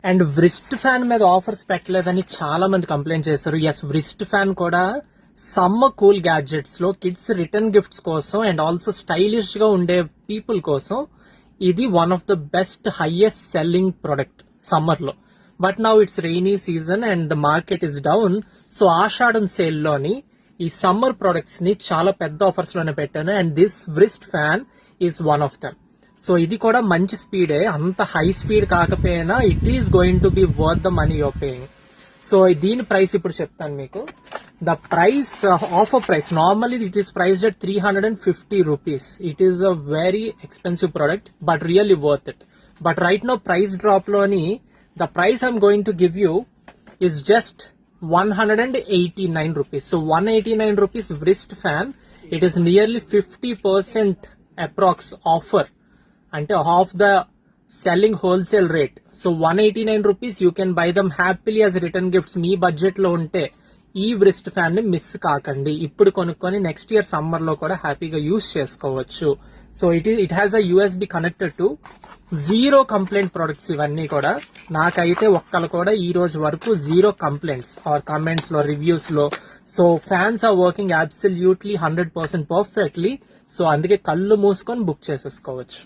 And wrist fan మీద offers పెట్టలేదని చాలా మంది కంప్లైంట్ చేశారు. ఎస్, వ్రిస్ట్ ఫ్యాన్ కూడా సమ్మర్ కూల్ గ్యాడ్జెట్స్ లో కిడ్స్ రిటర్న్ గిఫ్ట్స్ కోసం అండ్ ఆల్సో స్టైలిష్ గా ఉండే పీపుల్ కోసం ఇది one of the best highest selling product summer లో. But now it's rainy season and the market is down. So Ashadham sale లోని ఈ సమ్మర్ ప్రొడక్ట్స్ ని చాలా పెద్ద ఆఫర్స్ లోనే పెట్టాను and this wrist fan is one of them. So ఇది కూడా మంచి స్పీడే, అంత హై స్పీడ్ కాకపోయినా it is going to be worth the money your paying. So దీని ప్రైస్ ఇప్పుడు చెప్తాను మీకు. The price offer price normally it is priced at 350 rupees. It is a very expensive product but really worth it. But right no price drop లోని the price I'm going to give you is just 189 rupees. So 189 rupees wrist fan. It is nearly 50% approx offer, అంటే half the selling wholesale rate. So 189 rupees you can buy them happily as return gifts. మీ budget లో ఉంటే ఈ wrist fan ని miss కాకండి. ఇప్పుడు కొనుక్కొని next year summer లో కూడా హ్యాపీగా యూజ్ చేసుకోవచ్చు. So it has a USB connected to. Zero complaint products ఇవన్నీ కూడా. నాకైతే ఒక్కరు కూడా ఈ రోజు వరకు జీరో కంప్లైంట్స్ ఆర్ కమెంట్స్ లో రివ్యూస్ లో. So fans are working absolutely 100% perfectly. So అందుకే కళ్ళు మూసుకొని బుక్ చేసేసుకోవచ్చు.